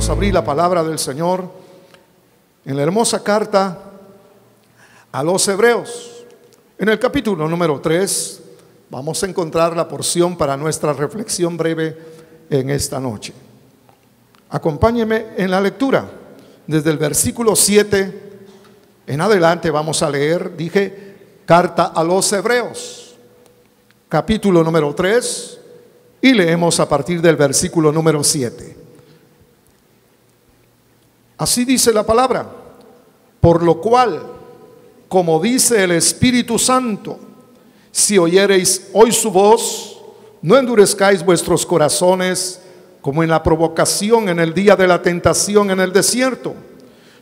Vamos a abrir la palabra del Señor en la hermosa carta a los Hebreos. En el capítulo número 3 vamos a encontrar la porción para nuestra reflexión breve en esta noche. Acompáñeme en la lectura. Desde el versículo 7 en adelante vamos a leer, dije, carta a los Hebreos, capítulo número 3, y leemos a partir del versículo número 7. Así dice la palabra: por lo cual, como dice el Espíritu Santo, si oyereis hoy su voz, no endurezcáis vuestros corazones como en la provocación en el día de la tentación en el desierto,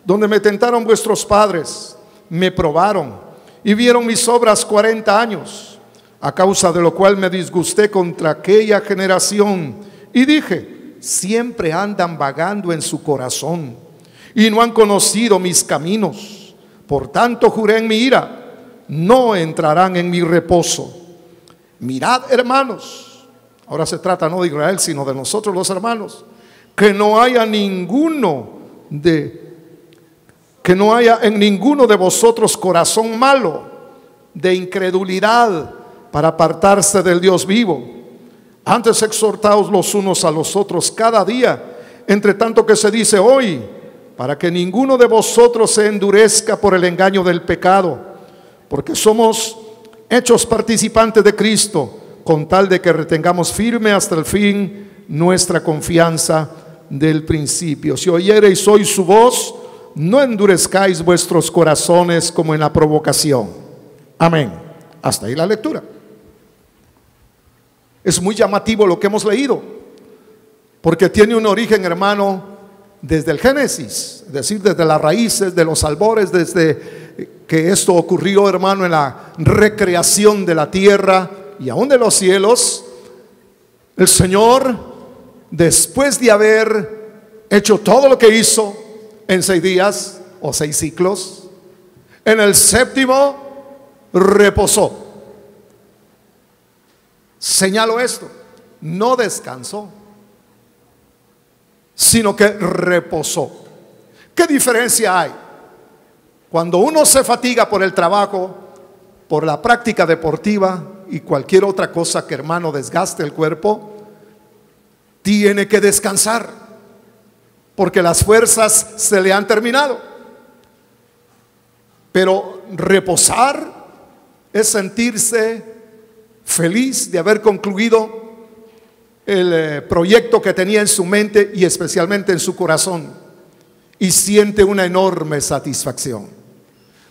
donde me tentaron vuestros padres, me probaron y vieron mis obras 40 años, a causa de lo cual me disgusté contra aquella generación y dije: siempre andan vagando en su corazón y no han conocido mis caminos. Por tanto juré en mi ira: no entrarán en mi reposo. Mirad, hermanos, ahora se trata no de Israel, sino de nosotros los hermanos, que no haya en ninguno de vosotros corazón malo de incredulidad para apartarse del Dios vivo. Antes exhortaos los unos a los otros cada día, entre tanto que se dice hoy, para que ninguno de vosotros se endurezca por el engaño del pecado, porque somos hechos participantes de Cristo, con tal de que retengamos firme hasta el fin nuestra confianza del principio. Si oyereis hoy su voz, no endurezcáis vuestros corazones como en la provocación. Amén. Hasta ahí la lectura. Es muy llamativo lo que hemos leído, porque tiene un origen, hermano, desde el Génesis, es decir, desde las raíces, de los albores, desde que esto ocurrió, hermano, en la recreación de la tierra y aún de los cielos. El Señor, después de haber hecho todo lo que hizo en 6 días o 6 ciclos, en el séptimo reposó. Señalo esto: no descansó, sino que reposó. ¿Qué diferencia hay? Cuando uno se fatiga por el trabajo, por la práctica deportiva y cualquier otra cosa que, hermano, desgaste el cuerpo, tiene que descansar, porque las fuerzas se le han terminado. Pero reposar es sentirse feliz de haber concluido el proyecto que tenía en su mente y especialmente en su corazón, y siente una enorme satisfacción.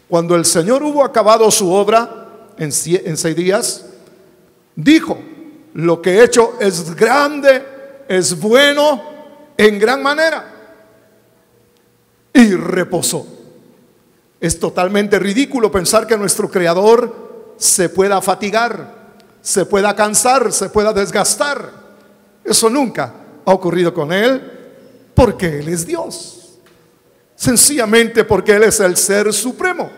Cuando el Señor hubo acabado su obra en 6 días, dijo: lo que he hecho es grande, es bueno en gran manera, y reposó. Es totalmente ridículo pensar que nuestro Creador se pueda fatigar, se pueda cansar, se pueda desgastar. Eso nunca ha ocurrido con Él, porque Él es Dios, sencillamente porque Él es el Ser Supremo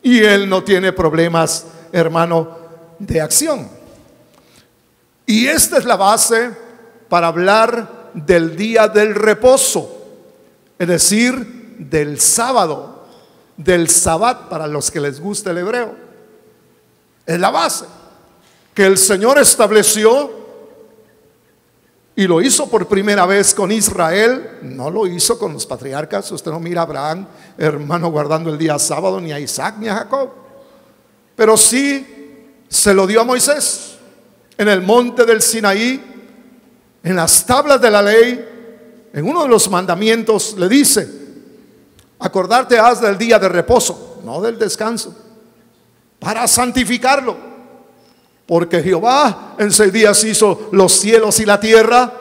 y Él no tiene problemas, hermano, de acción. Y esta es la base para hablar del día del reposo, es decir, del sábado, del sabbat para los que les gusta el hebreo. Es la base que el Señor estableció, y lo hizo por primera vez con Israel. No lo hizo con los patriarcas. Usted no mira a Abraham, hermano, guardando el día sábado, ni a Isaac ni a Jacob, pero sí se lo dio a Moisés en el monte del Sinaí. En las tablas de la ley, en uno de los mandamientos le dice: acordarte has del día de reposo, no del descanso, para santificarlo, porque Jehová en 6 días hizo los cielos y la tierra,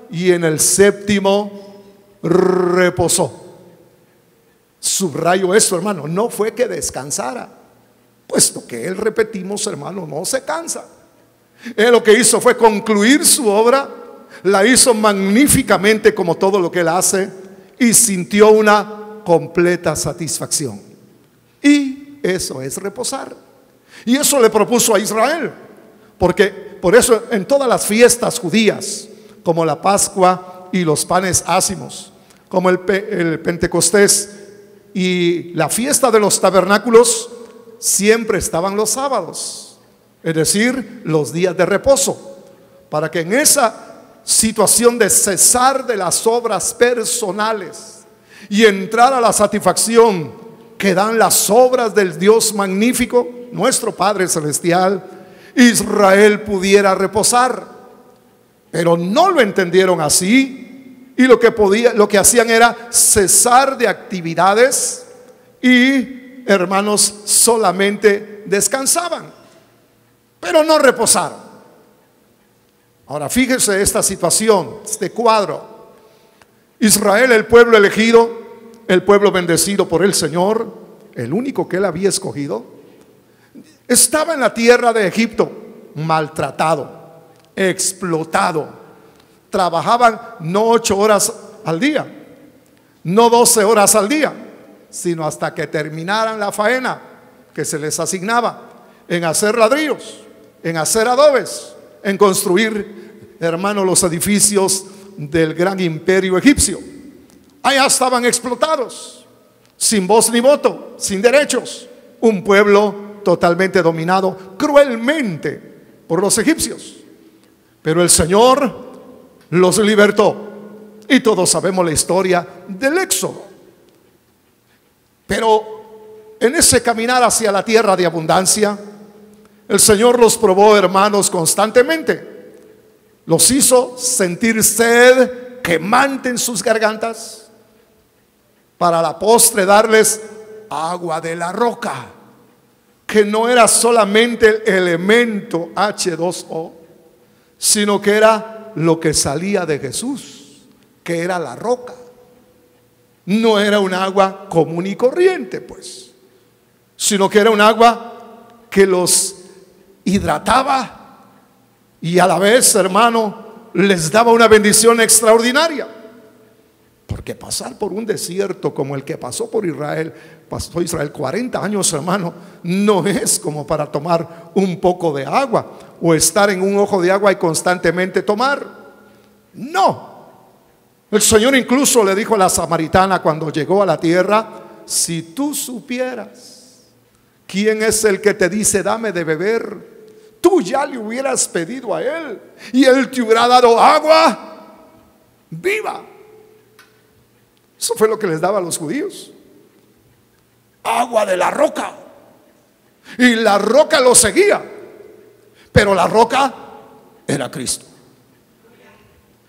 y en el séptimo reposó. Subrayo esto, hermano, no fue que descansara, puesto que Él, repetimos, hermano, no se cansa. Él lo que hizo fue concluir su obra, la hizo magníficamente como todo lo que Él hace, y sintió una completa satisfacción. Y eso es reposar. Y eso le propuso a Israel, porque por eso en todas las fiestas judías, como la Pascua y los panes ácimos, como el Pentecostés y la fiesta de los tabernáculos, siempre estaban los sábados, es decir, los días de reposo, para que en esa situación de cesar de las obras personales y entrar a la satisfacción que dan las obras del Dios magnífico, nuestro Padre Celestial, Israel pudiera reposar. Pero no lo entendieron así, y lo que hacían era cesar de actividades y, hermanos, solamente descansaban, pero no reposaron. Ahora fíjense esta situación, este cuadro. Israel, el pueblo elegido, el pueblo bendecido por el Señor, el único que él había escogido, estaba en la tierra de Egipto, maltratado, explotado. Trabajaban no 8 horas al día, no 12 horas al día, sino hasta que terminaran la faena que se les asignaba, en hacer ladrillos, en hacer adobes, en construir, hermanos, los edificios del gran imperio egipcio. Allá estaban explotados, sin voz ni voto, sin derechos, un pueblo totalmente dominado cruelmente por los egipcios. Pero el Señor los libertó, y todos sabemos la historia del éxodo. Pero en ese caminar hacia la tierra de abundancia, el Señor los probó, hermanos, constantemente. Los hizo sentir sed quemante en sus gargantas, para la postre darles agua de la roca, que no era solamente el elemento H2O, sino que era lo que salía de Jesús, que era la roca. No era un agua común y corriente, pues, sino que era un agua que los hidrataba y a la vez, hermano, les daba una bendición extraordinaria. Porque pasar por un desierto como el que pasó Israel 40 años, hermano, no es como para tomar un poco de agua o estar en un ojo de agua y constantemente tomar. No. El Señor incluso le dijo a la samaritana cuando llegó a la tierra: si tú supieras quién es el que te dice dame de beber, tú ya le hubieras pedido a él y él te hubiera dado agua viva. Eso fue lo que les daba a los judíos, agua de la roca, y la roca lo seguía, pero la roca era Cristo.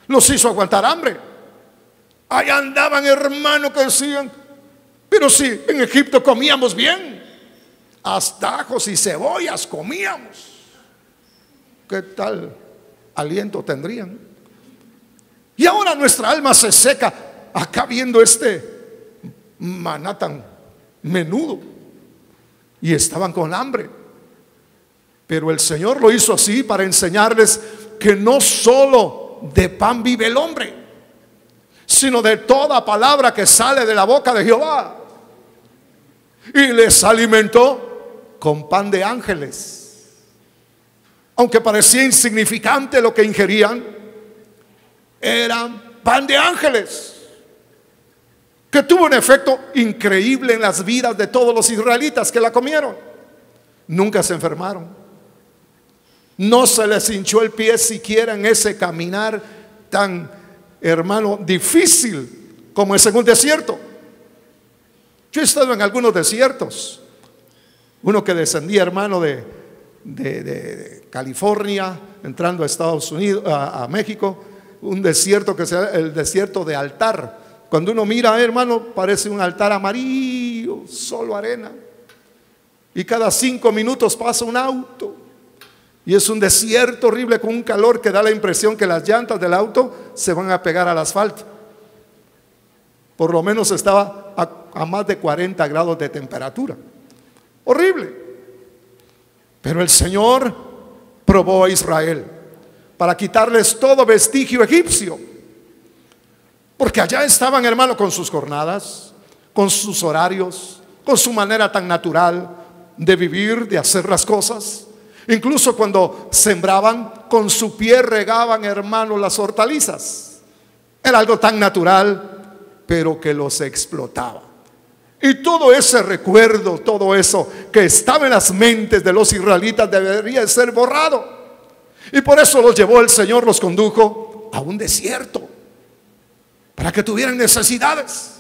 Los hizo aguantar hambre. Ahí andaban, hermano, que decían: pero si en Egipto comíamos bien, hasta ajos y cebollas comíamos, ¿qué tal aliento tendrían? Y ahora nuestra alma se seca acá viendo este maná tan menudo, y estaban con hambre. Pero el Señor lo hizo así para enseñarles que no solo de pan vive el hombre, sino de toda palabra que sale de la boca de Jehová. Y les alimentó con pan de ángeles. Aunque parecía insignificante lo que ingerían, eran pan de ángeles, que tuvo un efecto increíble en las vidas de todos los israelitas que la comieron. Nunca se enfermaron, no se les hinchó el pie siquiera en ese caminar tan, hermano, difícil como es en un desierto. Yo he estado en algunos desiertos. Uno que descendía, hermano, de California, entrando a Estados Unidos, a México, un desierto que se llama el desierto de Altar. Cuando uno mira, hermano, parece un altar amarillo, solo arena, y cada 5 minutos pasa un auto, y es un desierto horrible con un calor que da la impresión que las llantas del auto se van a pegar al asfalto. Por lo menos estaba a más de 40 grados de temperatura. Horrible. Pero el Señor probó a Israel para quitarles todo vestigio egipcio. Porque allá estaban, hermano, con sus jornadas, con sus horarios, con su manera tan natural de vivir, de hacer las cosas. Incluso cuando sembraban, con su pie regaban, hermano, las hortalizas. Era algo tan natural pero que los explotaba. Y todo ese recuerdo, todo eso que estaba en las mentes de los israelitas debería ser borrado. Y por eso los llevó el Señor, los condujo a un desierto, para que tuvieran necesidades,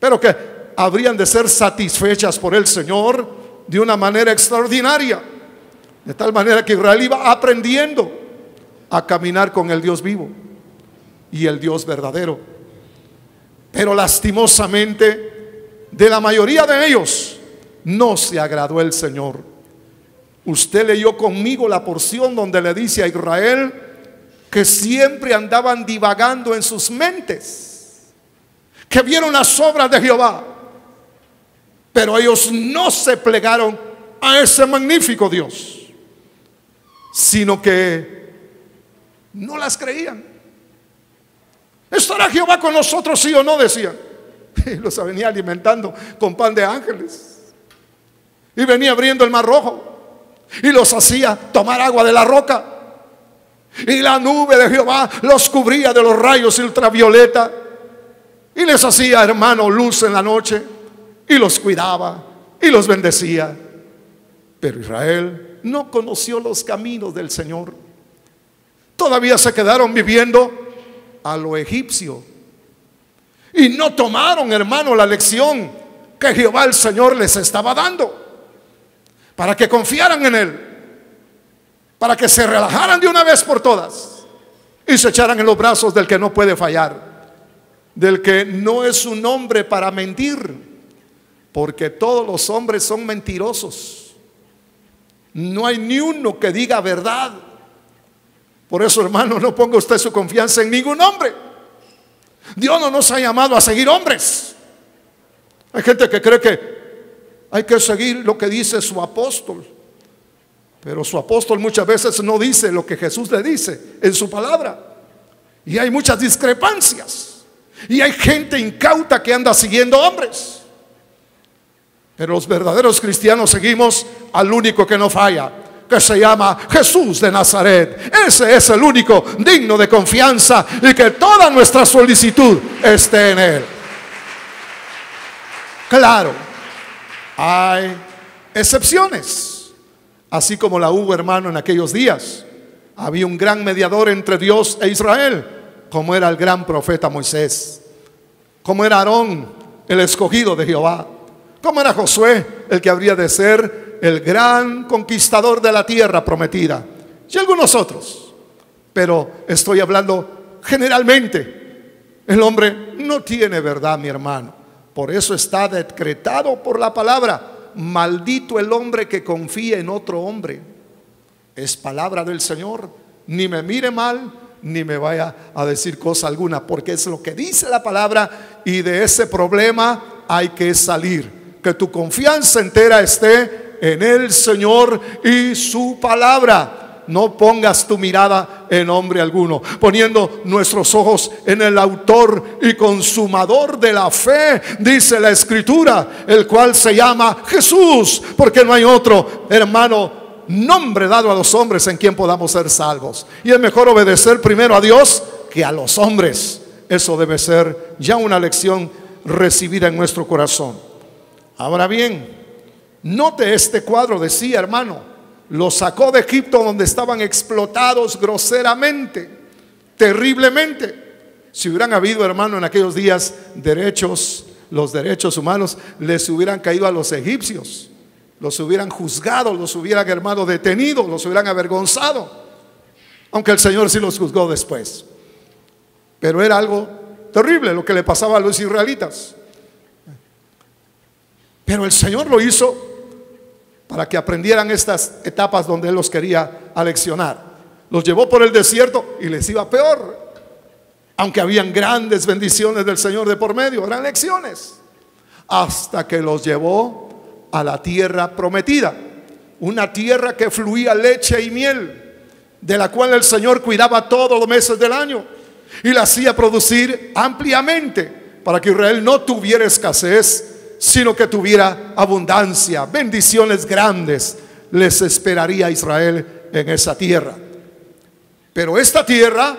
pero que habrían de ser satisfechas por el Señor de una manera extraordinaria. De tal manera que Israel iba aprendiendo a caminar con el Dios vivo y el Dios verdadero. Pero lastimosamente, de la mayoría de ellos no se agradó el Señor. Usted leyó conmigo la porción donde le dice a Israel que siempre andaban divagando en sus mentes, que vieron las obras de Jehová, pero ellos no se plegaron a ese magnífico Dios, sino que no las creían. ¿Estará Jehová con nosotros, sí o no?, decían. Y los venía alimentando con pan de ángeles, y venía abriendo el mar rojo, y los hacía tomar agua de la roca, y la nube de Jehová los cubría de los rayos ultravioleta, y les hacía, hermano, luz en la noche, y los cuidaba y los bendecía. Pero Israel no conoció los caminos del Señor. Todavía se quedaron viviendo a lo egipcio, y no tomaron, hermano, la lección que Jehová el Señor les estaba dando, para que confiaran en Él, para que se relajaran de una vez por todas y se echaran en los brazos del que no puede fallar, del que no es un hombre para mentir, porque todos los hombres son mentirosos. No hay ni uno que diga verdad. Por eso, hermano, no ponga usted su confianza en ningún hombre. Dios no nos ha llamado a seguir hombres. Hay gente que cree que hay que seguir lo que dice su apóstol, pero su apóstol muchas veces no dice lo que Jesús le dice en su palabra, y hay muchas discrepancias, y hay gente incauta que anda siguiendo hombres. Pero los verdaderos cristianos seguimos al único que no falla, que se llama Jesús de Nazaret. Ese es el único digno de confianza, y que toda nuestra solicitud esté en Él. Claro, hay excepciones, así como la hubo, hermano, en aquellos días. Había un gran mediador entre Dios e Israel, como era el gran profeta Moisés, como era Aarón, el escogido de Jehová, como era Josué, el que habría de ser el gran conquistador de la tierra prometida, y algunos otros. Pero estoy hablando generalmente. El hombre no tiene verdad, mi hermano. Por eso está decretado por la palabra: maldito el hombre que confía en otro hombre. Es palabra del Señor. Ni me mire mal, ni me vaya a decir cosa alguna, porque es lo que dice la palabra, y de ese problema hay que salir. Que tu confianza entera esté en el Señor y su palabra. No pongas tu mirada en hombre alguno, poniendo nuestros ojos en el autor y consumador de la fe, dice la Escritura, el cual se llama Jesús, porque no hay otro, hermano, nombre dado a los hombres en quien podamos ser salvos. Y es mejor obedecer primero a Dios que a los hombres. Eso debe ser ya una lección recibida en nuestro corazón. Ahora bien, note este cuadro. Decía, hermano, los sacó de Egipto, donde estaban explotados groseramente, terriblemente. Si hubieran habido, hermano, en aquellos días derechos, los derechos humanos, les hubieran caído a los egipcios, los hubieran juzgado, los hubieran, hermano, detenido, los hubieran avergonzado, aunque el Señor sí los juzgó después. Pero era algo terrible lo que le pasaba a los israelitas. Pero el Señor lo hizo para que aprendieran estas etapas donde Él los quería aleccionar. Los llevó por el desierto y les iba peor, aunque habían grandes bendiciones del Señor de por medio, eran lecciones, hasta que los llevó a la tierra prometida, una tierra que fluía leche y miel, de la cual el Señor cuidaba todos los meses del año y la hacía producir ampliamente, para que Israel no tuviera escasez, sino que tuviera abundancia. Bendiciones grandes les esperaría a Israel en esa tierra. Pero esta tierra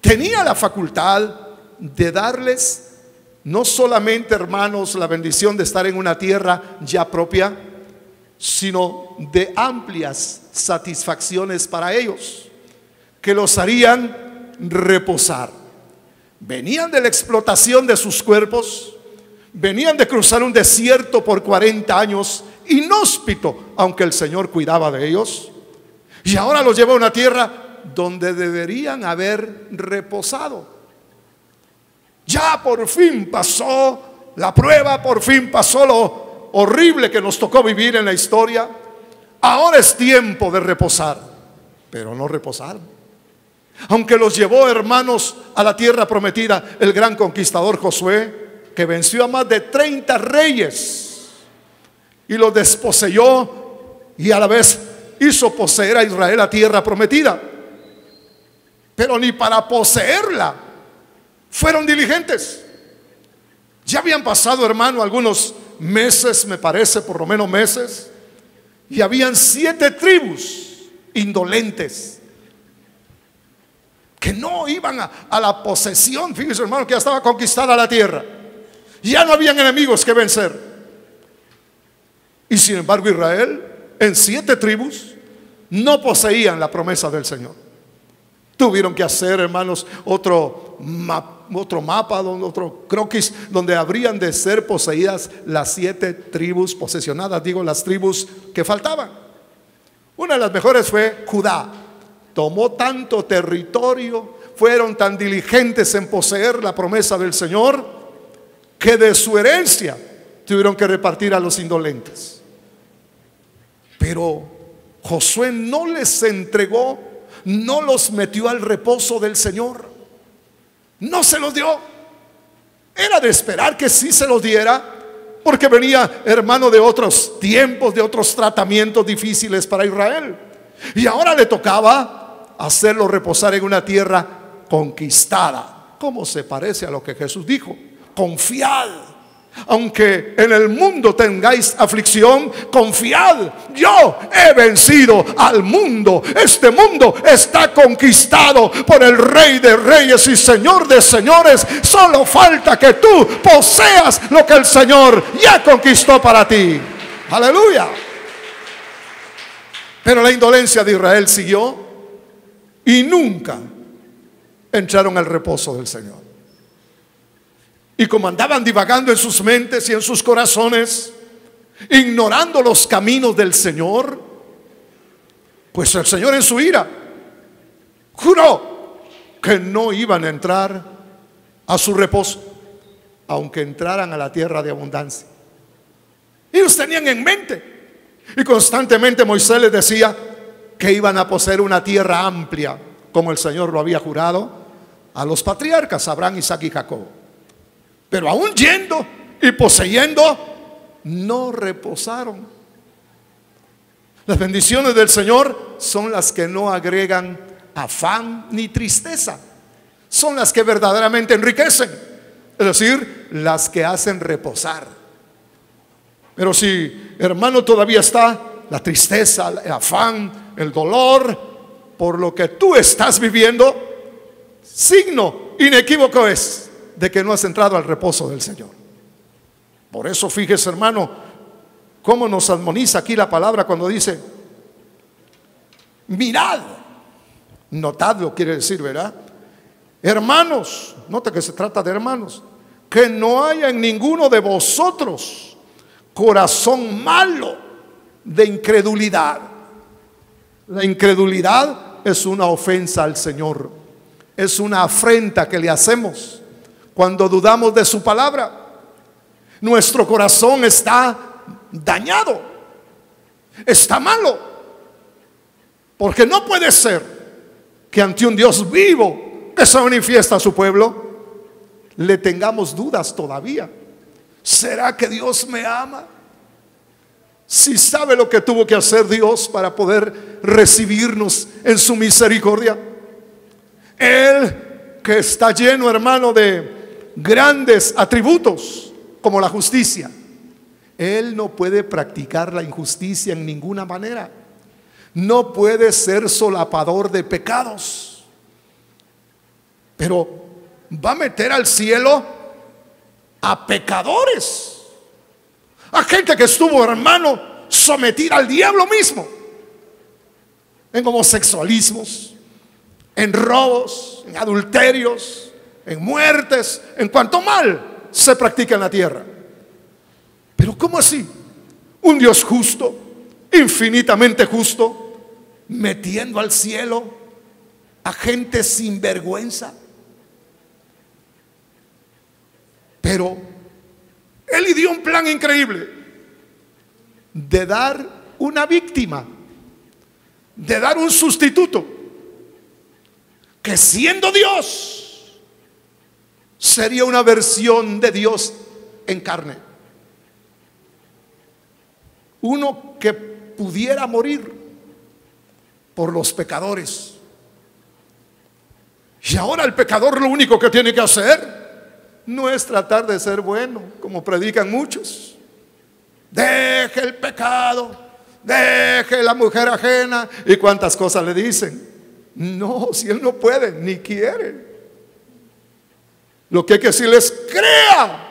tenía la facultad de darles no solamente, hermanos, la bendición de estar en una tierra ya propia, sino de amplias satisfacciones para ellos, que los harían reposar. Venían de la explotación de sus cuerpos, venían de cruzar un desierto por 40 años, inhóspito, aunque el Señor cuidaba de ellos, y ahora los lleva a una tierra donde deberían haber reposado. Ya por fin pasó la prueba, por fin pasó lo horrible que nos tocó vivir en la historia. Ahora es tiempo de reposar, pero no reposaron. Aunque los llevó, hermanos, a la tierra prometida el gran conquistador Josué, que venció a más de 30 reyes y los desposeyó, y a la vez hizo poseer a Israel la tierra prometida. Pero ni para poseerla fueron diligentes. Ya habían pasado, hermano, algunos meses, me parece, por lo menos meses, y habían 7 tribus indolentes que no iban a la posesión. Fíjese, hermano, que ya estaba conquistada la tierra, ya no habían enemigos que vencer. Y sin embargo, Israel, en 7 tribus, no poseían la promesa del Señor. Tuvieron que hacer, hermanos, otro mapa, otro croquis, donde habrían de ser poseídas las 7 tribus posesionadas, digo, las tribus que faltaban. Una de las mejores fue Judá. Tomó tanto territorio, fueron tan diligentes en poseer la promesa del Señor, que de su herencia tuvieron que repartir a los indolentes. Pero Josué no les entregó, no los metió al reposo del Señor, no se los dio. Era de esperar que sí se los diera, porque venía, hermano, de otros tiempos, de otros tratamientos difíciles para Israel, y ahora le tocaba hacerlo reposar en una tierra conquistada. ¿Cómo se parece a lo que Jesús dijo? Confiad. Aunque en el mundo tengáis aflicción, confiad, yo he vencido al mundo. Este mundo está conquistado por el Rey de Reyes y Señor de Señores. Solo falta que tú poseas lo que el Señor ya conquistó para ti. Aleluya. Pero la indolencia de Israel siguió y nunca entraron al reposo del Señor. Y como andaban divagando en sus mentes y en sus corazones, ignorando los caminos del Señor, pues el Señor en su ira juró que no iban a entrar a su reposo, aunque entraran a la tierra de abundancia. Ellos tenían en mente, y constantemente Moisés les decía que iban a poseer una tierra amplia, como el Señor lo había jurado a los patriarcas Abraham, Isaac y Jacob. Pero aún yendo y poseyendo, no reposaron. Las bendiciones del Señor son las que no agregan afán ni tristeza, son las que verdaderamente enriquecen, es decir, las que hacen reposar. Pero si, hermano, todavía está la tristeza, el afán, el dolor por lo que tú estás viviendo, signo inequívoco es de que no has entrado al reposo del Señor. Por eso fíjese, hermano, cómo nos admoniza aquí la palabra cuando dice: mirad, notadlo, quiere decir, ¿verdad? Hermanos, nota que se trata de hermanos, que no haya en ninguno de vosotros corazón malo de incredulidad. La incredulidad es una ofensa al Señor, es una afrenta que le hacemos cuando dudamos de su palabra. Nuestro corazón está dañado, está malo, porque no puede ser que ante un Dios vivo que se manifiesta a su pueblo le tengamos dudas todavía. ¿Será que Dios me ama? Si sabe lo que tuvo que hacer Dios para poder recibirnos en su misericordia, Él que está lleno, hermano, de grandes atributos como la justicia, Él no puede practicar la injusticia en ninguna manera, no puede ser solapador de pecados. Pero va a meter al cielo a pecadores, a gente que estuvo, hermano, sometida al diablo mismo, en homosexualismos, en robos, en adulterios, en muertes, en cuanto mal se practica en la tierra. Pero ¿cómo así? Un Dios justo, infinitamente justo, metiendo al cielo a gente sin vergüenza. Pero Él dio un plan increíble de dar una víctima, de dar un sustituto, que siendo Dios sería una versión de Dios en carne. Uno que pudiera morir por los pecadores. Y ahora el pecador lo único que tiene que hacer no es tratar de ser bueno, como predican muchos. Deje el pecado, deje la mujer ajena y cuántas cosas le dicen. No, si él no puede ni quiere. Lo que hay que decirles: crea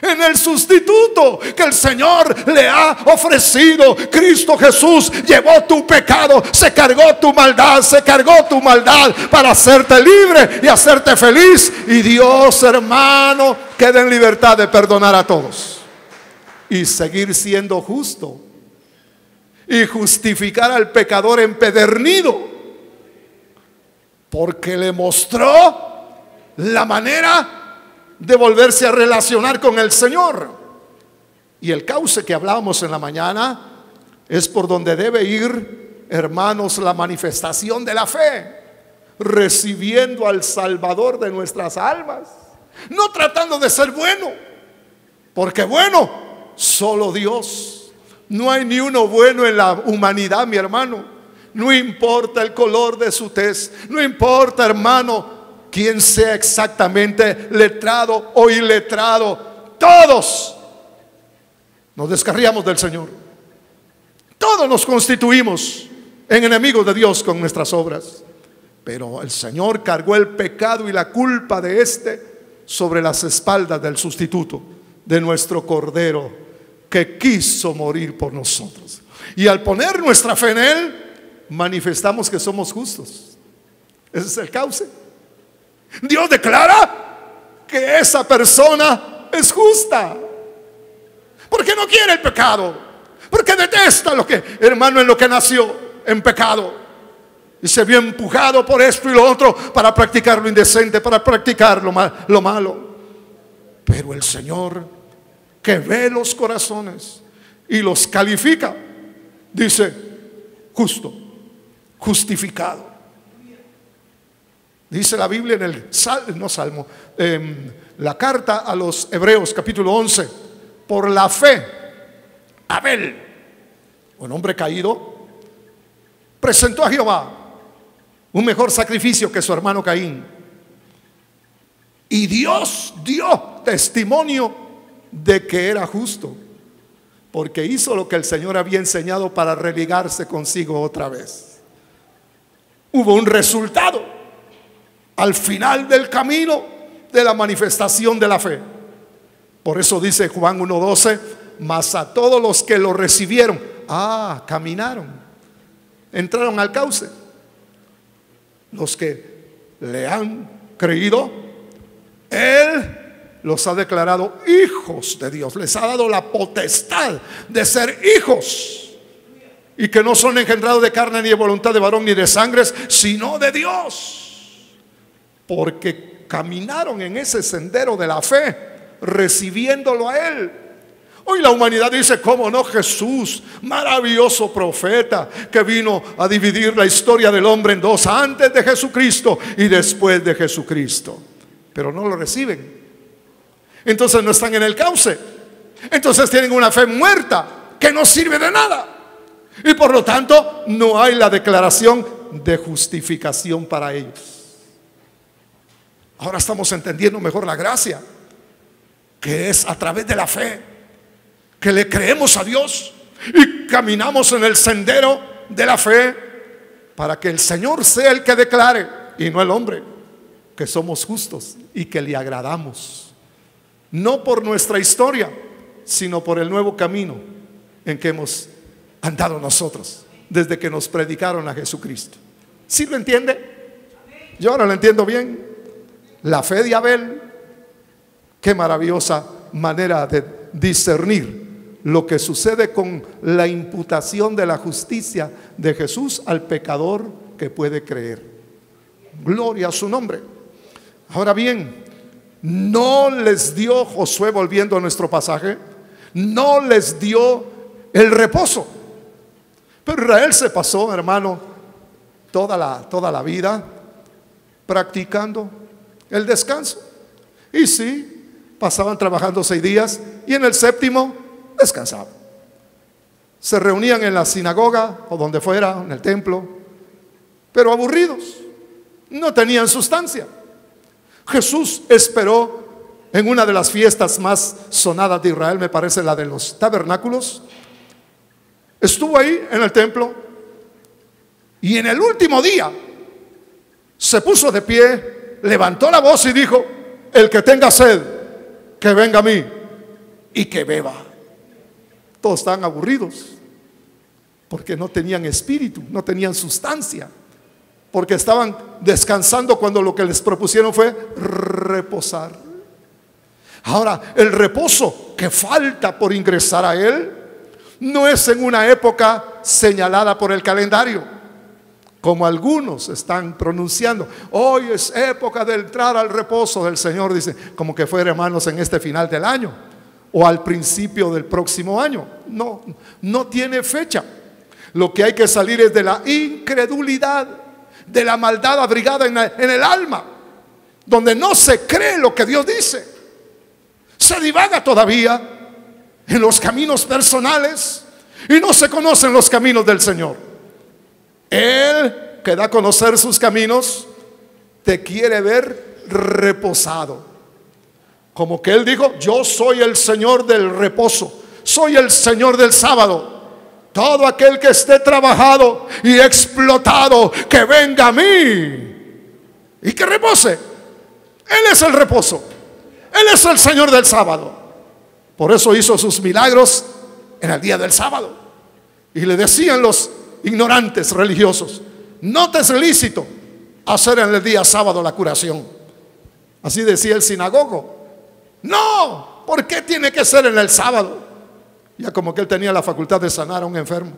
en el sustituto que el Señor le ha ofrecido. Cristo Jesús llevó tu pecado, se cargó tu maldad, para hacerte libre y hacerte feliz. Y Dios, hermano, queda en libertad de perdonar a todos y seguir siendo justo y justificar al pecador empedernido, porque le mostró la manera de volverse a relacionar con el Señor. Y el cauce que hablábamos en la mañana es por donde debe ir, hermanos, la manifestación de la fe, recibiendo al Salvador de nuestras almas, no tratando de ser bueno, porque bueno, solo Dios. No hay ni uno bueno en la humanidad, mi hermano. No importa el color de su tez, no importa, hermano, quien sea exactamente, letrado o iletrado, todos nos descarriamos del Señor. Todos nos constituimos en enemigos de Dios con nuestras obras. Pero el Señor cargó el pecado y la culpa de sobre las espaldas del sustituto, de nuestro Cordero, que quiso morir por nosotros. Y al poner nuestra fe en Él, manifestamos que somos justos. Ese es el cauce. Dios declara que esa persona es justa, porque no quiere el pecado, porque detesta lo que, hermano, en lo que nació en pecado, y se vio empujado por esto y lo otro para practicar lo indecente, para practicar lo malo. Pero el Señor, que ve los corazones y los califica, dice: justo, justificado. Dice la Biblia en la carta a los Hebreos, capítulo 11: por la fe, Abel, un hombre caído, presentó a Jehová un mejor sacrificio que su hermano Caín. Y Dios dio testimonio de que era justo, porque hizo lo que el Señor había enseñado para religarse consigo otra vez. Hubo un resultado al final del camino de la manifestación de la fe. Por eso dice Juan 1:12: mas a todos los que lo recibieron, caminaron, entraron al cauce. Los que le han creído, Él los ha declarado hijos de Dios. Les ha dado la potestad de ser hijos, y que no son engendrados de carne, ni de voluntad de varón, ni de sangres, sino de Dios. Porque caminaron en ese sendero de la fe, recibiéndolo a Él. Hoy la humanidad dice: ¿cómo no? Jesús, maravilloso profeta, que vino a dividir la historia del hombre en dos, antes de Jesucristo y después de Jesucristo. Pero no lo reciben. Entonces no están en el cauce. Entonces tienen una fe muerta que no sirve de nada. Y por lo tanto no hay la declaración de justificación para ellos. Ahora estamos entendiendo mejor la gracia, que es a través de la fe, que le creemos a Dios y caminamos en el sendero de la fe, para que el Señor sea el que declare y no el hombre, que somos justos y que le agradamos, no por nuestra historia, sino por el nuevo camino en que hemos andado nosotros desde que nos predicaron a Jesucristo. ¿Sí lo entiende? Yo ahora lo entiendo bien. La fe de Abel, qué maravillosa manera de discernir lo que sucede con la imputación de la justicia de Jesús al pecador que puede creer. Gloria a su nombre. Ahora bien, no les dio Josué, volviendo a nuestro pasaje, no les dio el reposo. Pero Israel se pasó, hermano, toda la vida practicando el descanso. Y sí, pasaban trabajando 6 días y en el séptimo descansaban. Se reunían en la sinagoga o donde fuera, en el templo, pero aburridos, no tenían sustancia. Jesús esperó en una de las fiestas más sonadas de Israel, me parece la de los tabernáculos. Estuvo ahí en el templo y en el último día se puso de pie, levantó la voz y dijo: el que tenga sed, que venga a mí y que beba. Todos estaban aburridos porque no tenían espíritu, no tenían sustancia, porque estaban descansando cuando lo que les propusieron fue reposar. Ahora, el reposo que falta por ingresar a Él no es en una época señalada por el calendario, como algunos están pronunciando. Hoy es época de entrar al reposo del Señor, dice, como que fuera, hermanos, en este final del año o al principio del próximo año. No, no tiene fecha. Lo que hay que salir es de la incredulidad, de la maldad abrigada en el alma, donde no se cree lo que Dios dice. Se divaga todavía en los caminos personales y no se conocen los caminos del Señor. Él, que da a conocer sus caminos, te quiere ver reposado. Como que Él dijo: yo soy el Señor del reposo, soy el Señor del sábado. Todo aquel que esté trabajado y explotado, que venga a mí y que repose. Él es el reposo, Él es el Señor del sábado. Por eso hizo sus milagros en el día del sábado. Y le decían los ignorantes religiosos: no te es lícito hacer en el día sábado la curación. Así decía el sinagogo. No, ¿por qué tiene que ser en el sábado? Ya como que él tenía la facultad de sanar a un enfermo.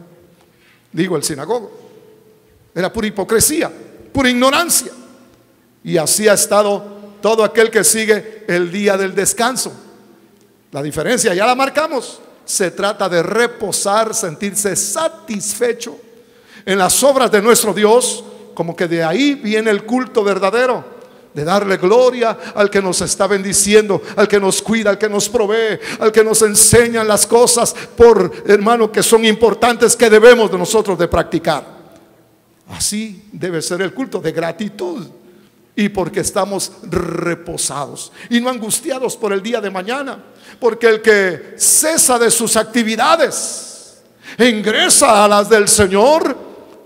Digo, el sinagogo. Era pura hipocresía, pura ignorancia. Y así ha estado todo aquel que sigue el día del descanso. La diferencia ya la marcamos. Se trata de reposar, sentirse satisfecho en las obras de nuestro Dios, como que de ahí viene el culto verdadero, de darle gloria al que nos está bendiciendo, al que nos cuida, al que nos provee, al que nos enseña las cosas, por hermano, que son importantes, que debemos de nosotros de practicar. Así debe ser el culto, de gratitud, y porque estamos reposados y no angustiados por el día de mañana. Porque el que cesa de sus actividades e ingresa a las del Señor,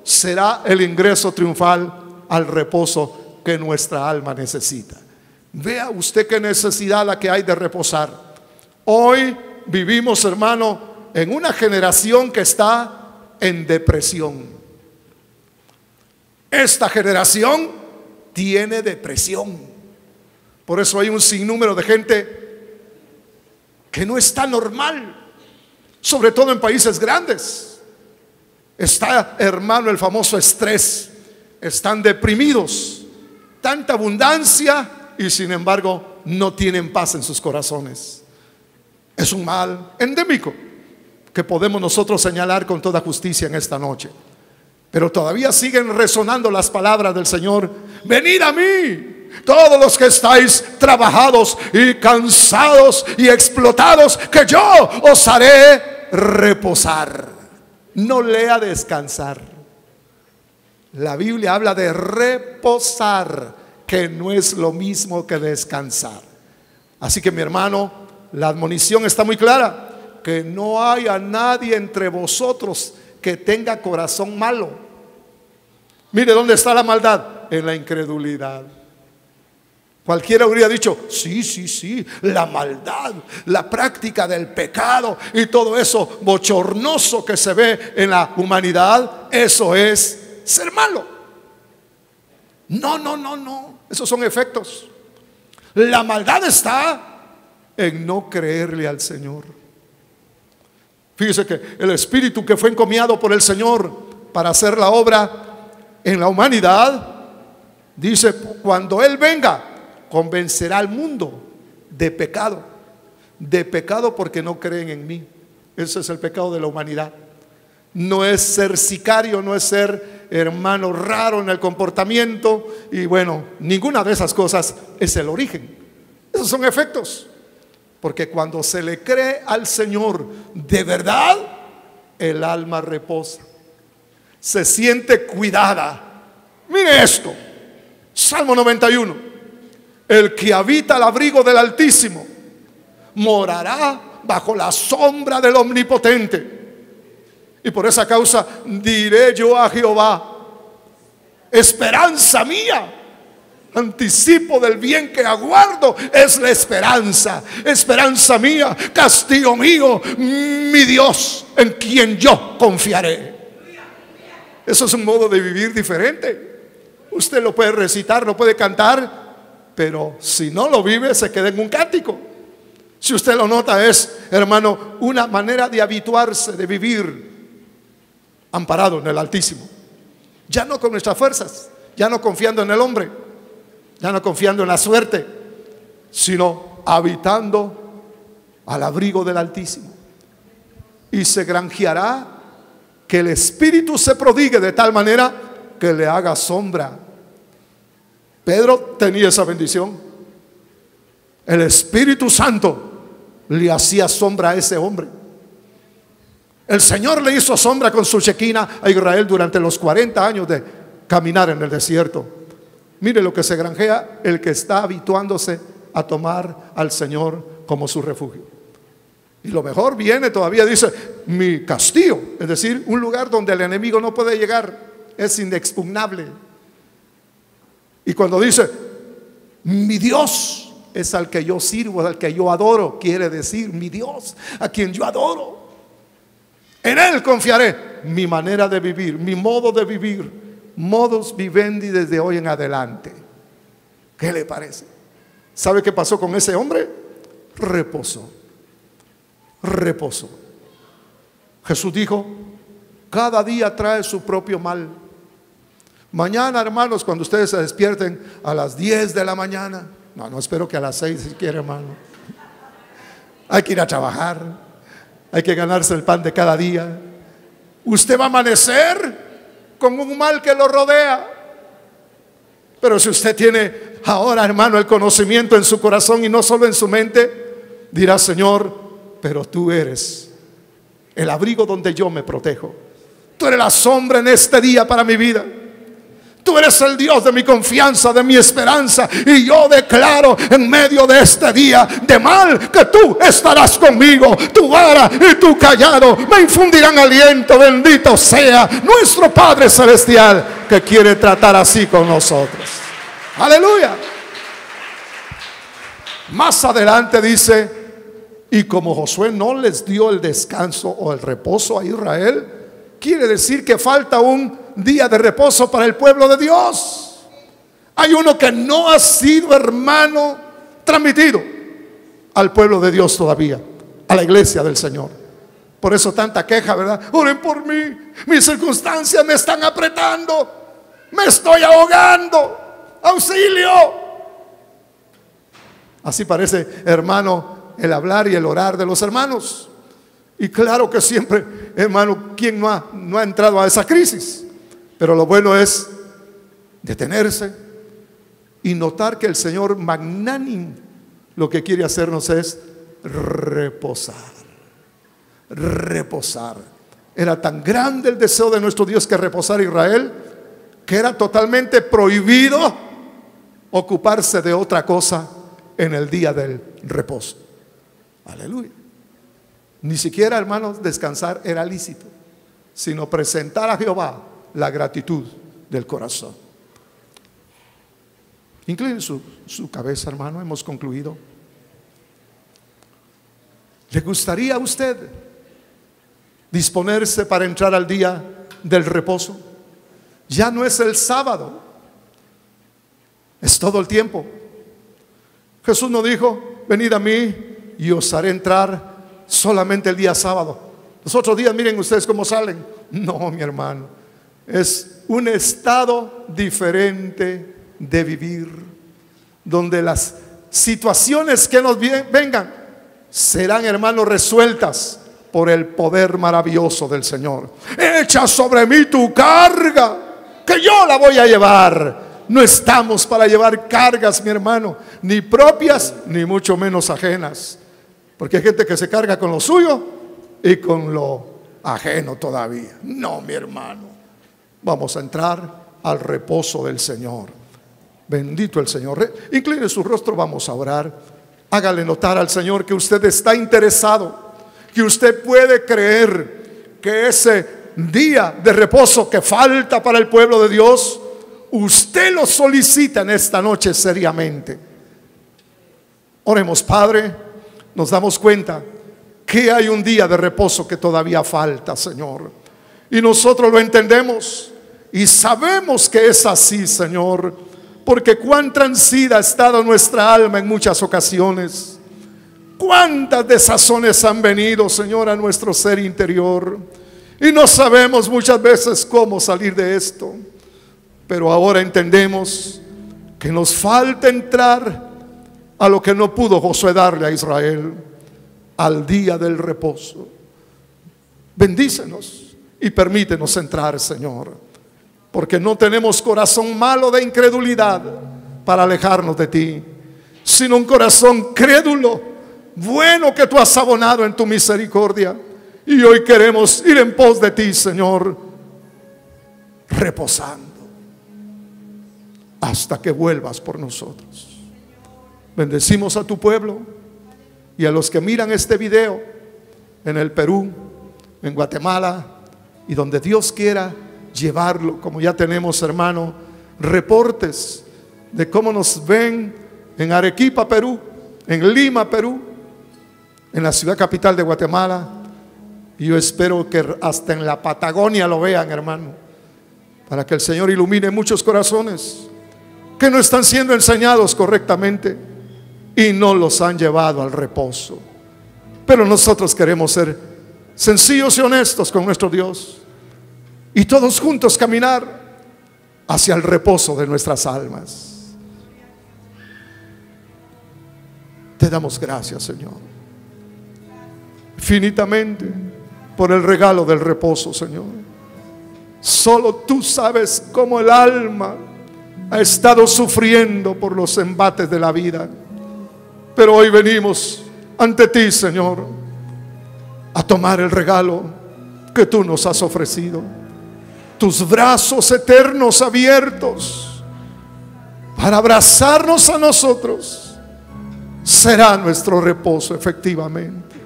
será el ingreso triunfal al reposo que nuestra alma necesita. Vea usted qué necesidad la que hay de reposar. Hoy vivimos, hermano, en una generación que está en depresión. Esta generación tiene depresión. Por eso hay un sinnúmero de gente que no está normal, sobre todo en países grandes. Está, hermano, el famoso estrés. Están deprimidos, tanta abundancia, y sin embargo no tienen paz en sus corazones. Es un mal endémico que podemos nosotros señalar con toda justicia en esta noche. Pero todavía siguen resonando las palabras del Señor: venid a mí, todos los que estáis trabajados y cansados y explotados, que yo os haré reposar. No lea descansar. La Biblia habla de reposar, que no es lo mismo que descansar. Así que, mi hermano, la admonición está muy clara: que no haya nadie entre vosotros que tenga corazón malo. Mire dónde está la maldad: en la incredulidad. Cualquiera habría dicho, sí, sí, sí, la maldad, la práctica del pecado y todo eso bochornoso que se ve en la humanidad, eso es ser malo. No, no, no, no, esos son efectos. La maldad está en no creerle al Señor. Fíjese que el Espíritu que fue encomiado por el Señor para hacer la obra en la humanidad, dice, cuando Él venga, convencerá al mundo de pecado porque no creen en mí. Ese es el pecado de la humanidad. No es ser sicario, no es ser hermano raro en el comportamiento, y bueno, ninguna de esas cosas es el origen. Esos son efectos, porque cuando se le cree al Señor de verdad, el alma reposa, se siente cuidada. Mire esto, Salmo 91: el que habita al abrigo del Altísimo morará bajo la sombra del Omnipotente. Y por esa causa diré yo a Jehová, esperanza mía. Anticipo del bien que aguardo es la esperanza. Esperanza mía, castigo mío, mi Dios, en quien yo confiaré. Eso es un modo de vivir diferente. Usted lo puede recitar, lo puede cantar, pero si no lo vive, se queda en un cántico. Si usted lo nota, es, hermano, una manera de habituarse, de vivir amparado en el Altísimo. Ya no con nuestras fuerzas, ya no confiando en el hombre, ya no confiando en la suerte, sino habitando al abrigo del Altísimo. Y se granjeará que el Espíritu se prodigue de tal manera que le haga sombra. Pedro tenía esa bendición. El Espíritu Santo le hacía sombra a ese hombre. El Señor le hizo sombra con su Shekinah a Israel durante los 40 años de caminar en el desierto. Mire lo que se granjea el que está habituándose a tomar al Señor como su refugio. Y lo mejor viene todavía, dice, mi castillo, es decir, un lugar donde el enemigo no puede llegar, es inexpugnable. Y cuando dice, mi Dios es al que yo sirvo, es al que yo adoro, quiere decir, mi Dios, a quien yo adoro. En Él confiaré. Mi manera de vivir, mi modo de vivir, modus vivendi desde hoy en adelante. ¿Qué le parece? ¿Sabe qué pasó con ese hombre? Reposó. Reposó. Jesús dijo, cada día trae su propio mal. Mañana, hermanos, cuando ustedes se despierten a las 10 de la mañana, no espero que a las 6 si quiere, hermano. Hay que ir a trabajar, hay que ganarse el pan de cada día. Usted va a amanecer con un mal que lo rodea. Pero si usted tiene ahora, hermano, el conocimiento en su corazón y no solo en su mente, dirá, Señor, pero tú eres el abrigo donde yo me protejo. Tú eres la sombra en este día para mi vida. Tú eres el Dios de mi confianza, de mi esperanza. Y yo declaro en medio de este día de mal que tú estarás conmigo. Tu vara y tu callado me infundirán aliento. Bendito sea nuestro Padre Celestial, que quiere tratar así con nosotros. Aleluya. Más adelante dice, y como Josué no les dio el descanso o el reposo a Israel, quiere decir que falta un día de reposo para el pueblo de Dios. Hay uno que no ha sido, hermano, transmitido al pueblo de Dios todavía, a la iglesia del Señor. Por eso tanta queja, ¿verdad? Oren por mí, mis circunstancias me están apretando, me estoy ahogando, auxilio. Así parece, hermano, el hablar y el orar de los hermanos. Y claro que siempre, hermano, ¿quién no ha entrado a esa crisis? Pero lo bueno es detenerse y notar que el Señor magnánimo lo que quiere hacernos es reposar. Reposar. Era tan grande el deseo de nuestro Dios que reposara Israel, que era totalmente prohibido ocuparse de otra cosa en el día del reposo. Aleluya. Ni siquiera, hermanos, descansar era lícito, sino presentar a Jehová la gratitud del corazón. Incline su cabeza, hermano, hemos concluido. ¿Le gustaría a usted disponerse para entrar al día del reposo? Ya no es el sábado, es todo el tiempo. Jesús no dijo: venid a mí y os haré entrar solamente el día sábado. Los otros días miren ustedes cómo salen. No, mi hermano, es un estado diferente de vivir, donde las situaciones que nos vengan serán, hermanos, resueltas por el poder maravilloso del Señor. Echa sobre mí tu carga, que yo la voy a llevar. No estamos para llevar cargas, mi hermano, ni propias, ni mucho menos ajenas. Porque hay gente que se carga con lo suyo y con lo ajeno todavía. No, mi hermano, vamos a entrar al reposo del Señor. Bendito el Señor. Incline su rostro, vamos a orar. Hágale notar al Señor que usted está interesado, que usted puede creer que ese día de reposo que falta para el pueblo de Dios, usted lo solicita en esta noche seriamente. Oremos. Padre, nos damos cuenta que hay un día de reposo que todavía falta, Señor, y nosotros lo entendemos y sabemos que es así, Señor, porque cuán transida ha estado nuestra alma en muchas ocasiones. Cuántas desazones han venido, Señor, a nuestro ser interior, y no sabemos muchas veces cómo salir de esto. Pero ahora entendemos que nos falta entrar a lo que no pudo Josué darle a Israel, al día del reposo. Bendícenos y permítenos entrar, Señor, porque no tenemos corazón malo de incredulidad para alejarnos de ti, sino un corazón crédulo, bueno, que tú has abonado en tu misericordia. Y hoy queremos ir en pos de ti, Señor, reposando hasta que vuelvas por nosotros. Bendecimos a tu pueblo y a los que miran este video en el Perú, en Guatemala y donde Dios quiera llevarlo. Como ya tenemos, hermano, reportes de cómo nos ven en Arequipa, Perú, en Lima, Perú, en la ciudad capital de Guatemala, y yo espero que hasta en la Patagonia lo vean, hermano, para que el Señor ilumine muchos corazones que no están siendo enseñados correctamente y no los han llevado al reposo. Pero nosotros queremos ser sencillos y honestos con nuestro Dios y todos juntos caminar hacia el reposo de nuestras almas. Te damos gracias, Señor, infinitamente, por el regalo del reposo, Señor. Solo tú sabes cómo el alma ha estado sufriendo por los embates de la vida. Pero hoy venimos ante ti, Señor, a tomar el regalo que tú nos has ofrecido. Tus brazos eternos abiertos para abrazarnos a nosotros será nuestro reposo, efectivamente.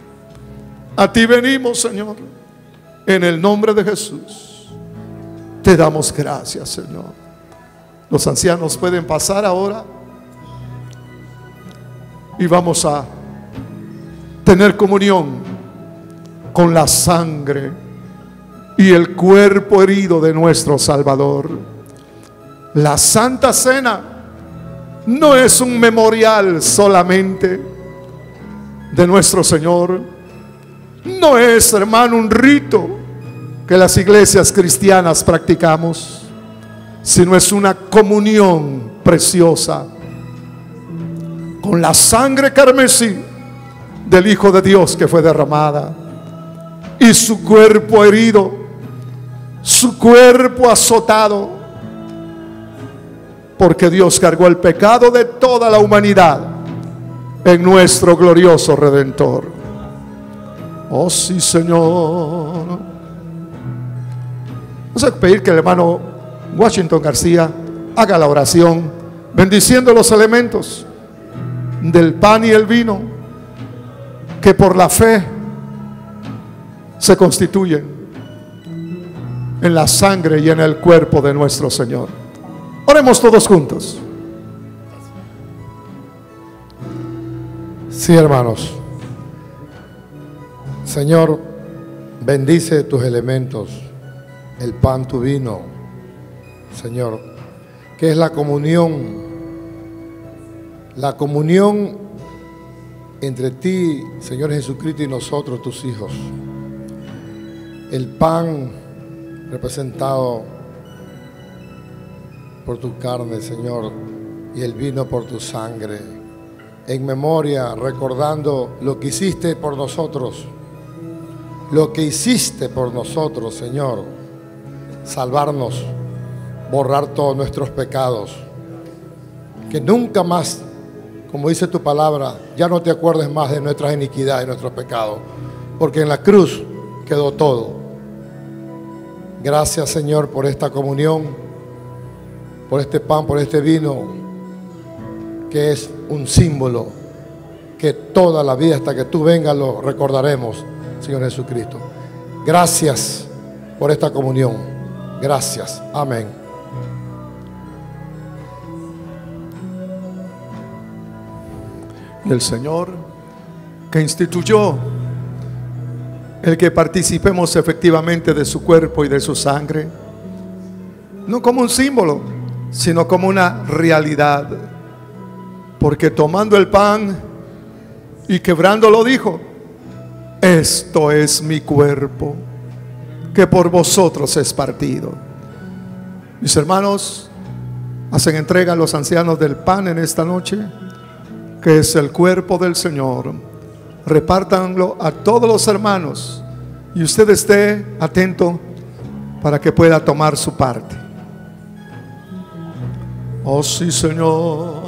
A ti venimos, Señor, en el nombre de Jesús. Te damos gracias, Señor. Los ancianos pueden pasar ahora y vamos a tener comunión con la sangre y el cuerpo herido de nuestro Salvador. La Santa Cena no es un memorial solamente de nuestro Señor. No es, hermano, un rito que las iglesias cristianas practicamos, sino es una comunión preciosa con la sangre carmesí del Hijo de Dios que fue derramada, y su cuerpo herido, su cuerpo azotado, porque Dios cargó el pecado de toda la humanidad en nuestro glorioso Redentor. Oh sí, Señor. Vamos a pedir que el hermano Washington García haga la oración bendiciendo los elementos del pan y el vino que por la fe se constituyen en la sangre y en el cuerpo de nuestro Señor. Oremos todos juntos. Sí, hermanos. Señor, bendice tus elementos, el pan, tu vino, Señor, que es la comunión entre ti, Señor Jesucristo, y nosotros, tus hijos. El pan representado por tu carne, Señor, y el vino por tu sangre, en memoria, recordando lo que hiciste por nosotros, Señor, salvarnos, borrar todos nuestros pecados, que nunca más, como dice tu palabra, ya no te acuerdes más de nuestras iniquidades y nuestros pecados, porque en la cruz quedó todo. Gracias, Señor, por esta comunión, por este pan, por este vino, que es un símbolo que toda la vida hasta que tú vengas lo recordaremos, Señor Jesucristo. Gracias por esta comunión. Gracias. Amén. Y el Señor, que instituyó el que participemos efectivamente de su cuerpo y de su sangre, no como un símbolo, sino como una realidad, porque tomando el pan y quebrándolo dijo: esto es mi cuerpo, que por vosotros es partido. Mis hermanos, hacen entrega a los ancianos del pan en esta noche, que es el cuerpo del Señor. Repártanlo a todos los hermanos y usted esté atento para que pueda tomar su parte. Oh sí, Señor.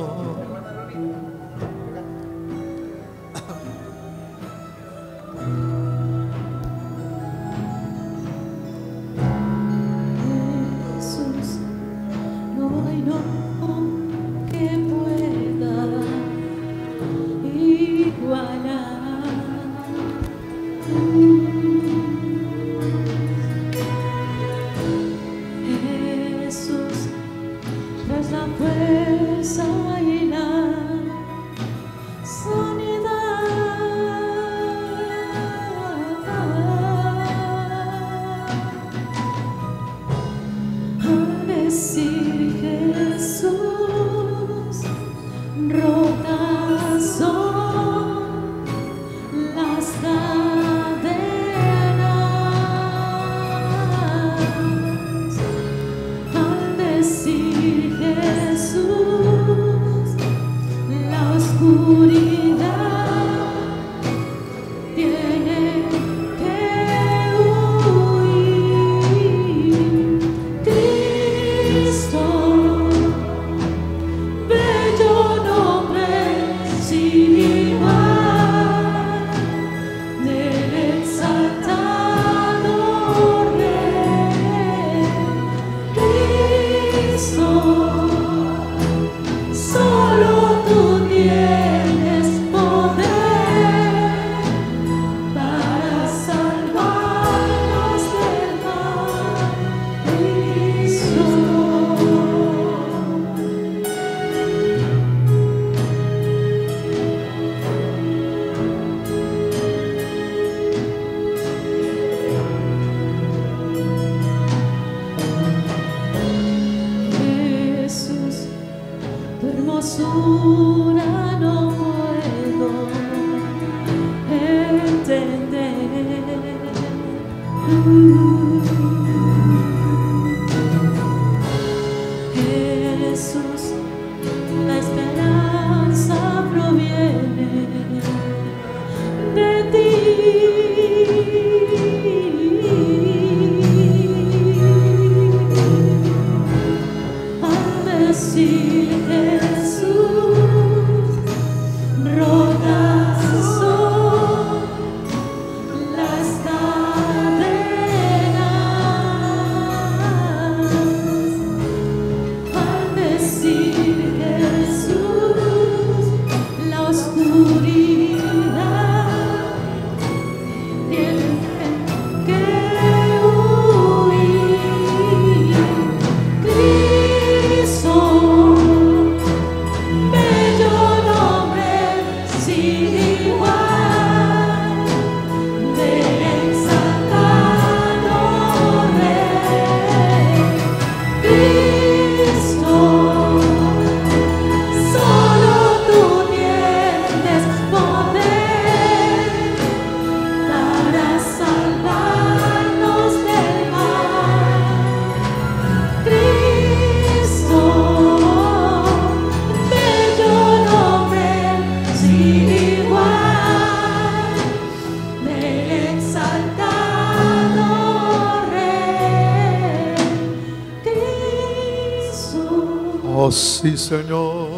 Oh sí, Señor.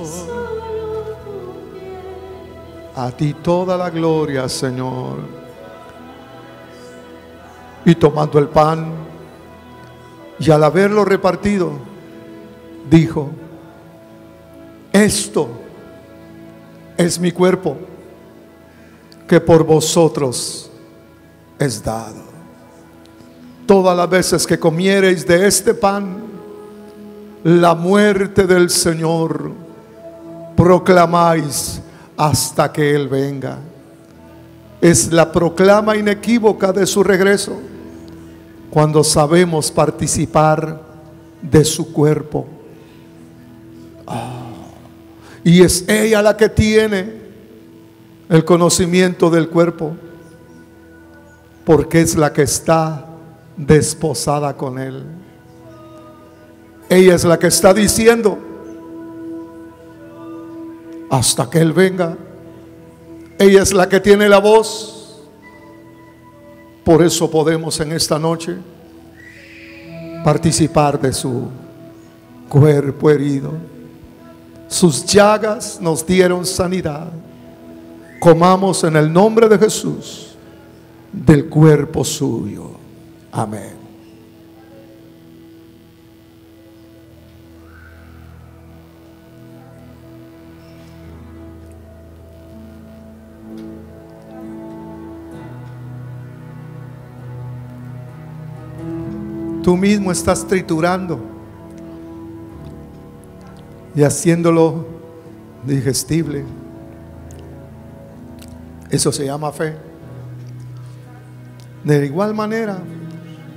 A ti toda la gloria, Señor. Y tomando el pan, y al haberlo repartido, dijo: esto es mi cuerpo, que por vosotros es dado. Todas las veces que comiereis de este pan, la muerte del Señor proclamáis hasta que Él venga. Es la proclama inequívoca de su regreso, cuando sabemos participar de su cuerpo. Y es ella la que tiene el conocimiento del cuerpo, porque es la que está desposada con Él. Ella es la que está diciendo: hasta que Él venga. Ella es la que tiene la voz. Por eso podemos en esta noche participar de su cuerpo herido. Sus llagas nos dieron sanidad. Comamos en el nombre de Jesús del cuerpo suyo. Amén. Tú mismo estás triturando y haciéndolo digestible. Eso se llama fe. De igual manera,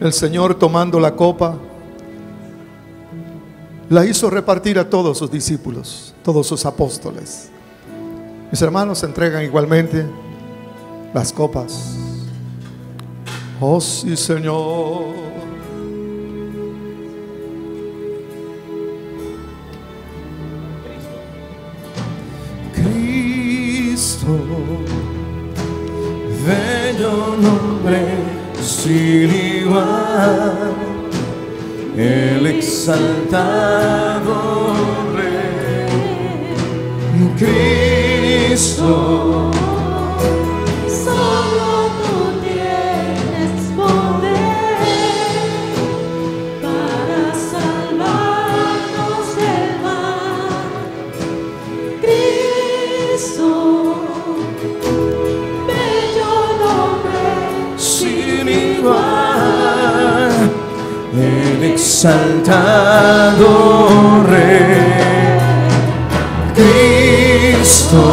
el Señor, tomando la copa, la hizo repartir a todos sus discípulos, todos sus apóstoles. Mis hermanos entregan igualmente las copas. Oh sí, Señor. Bello nombre sin igual, el exaltado Rey, Cristo. Solo tú tienes poder para salvarnos del mal, Cristo. El exaltado Rey, Cristo,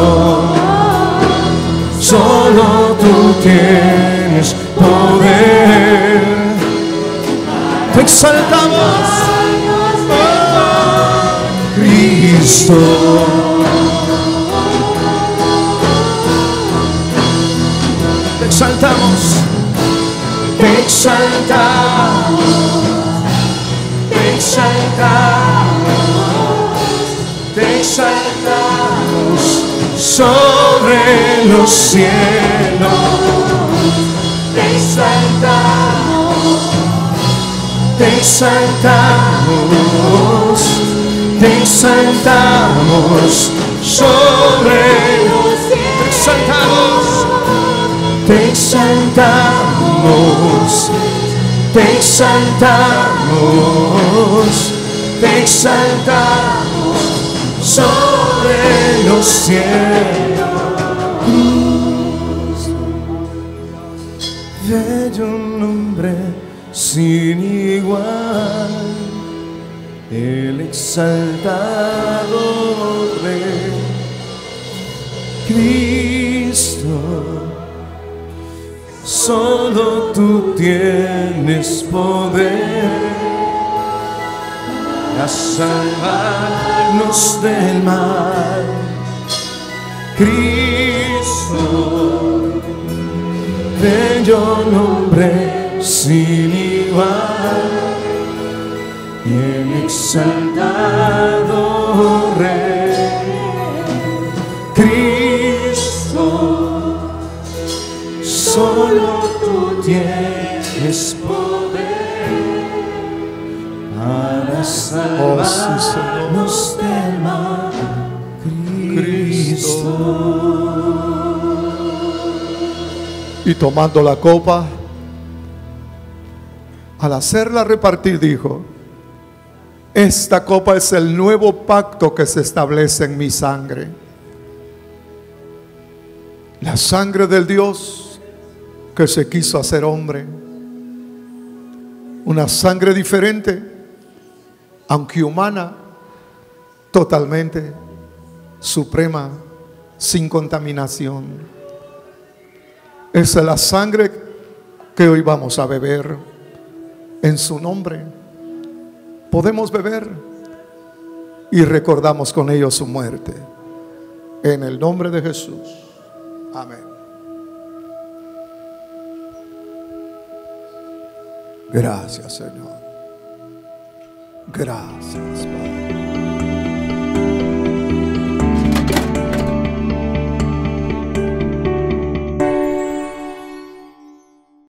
solo tú tienes poder. Te exaltamos, Cristo. Te exaltamos, te exaltamos, te exaltamos, te exaltamos sobre los cielos. Te exaltamos, te exaltamos, te exaltamos sobre los cielos. Te exaltamos, te exaltamos, te exaltamos, te exaltamos sobre los cielos. Bello nombre sin igual, el exaltado Rey, Cristo. Solo tú tienes poder para salvarnos del mal, Cristo. Bello nombre sin igual, y el exaltado Rey, Cristo. Solo tú tienes poder para salvarnos Y tomando la copa, al hacerla repartir, dijo: esta copa es el nuevo pacto que se establece en mi sangre. La sangre del Dios que se quiso hacer hombre. Una sangre diferente, aunque humana, totalmente suprema, sin contaminación. Esa es la sangre que hoy vamos a beber en su nombre. Podemos beber y recordamos con ello su muerte. En el nombre de Jesús. Amén. Gracias, Señor. Gracias, Padre.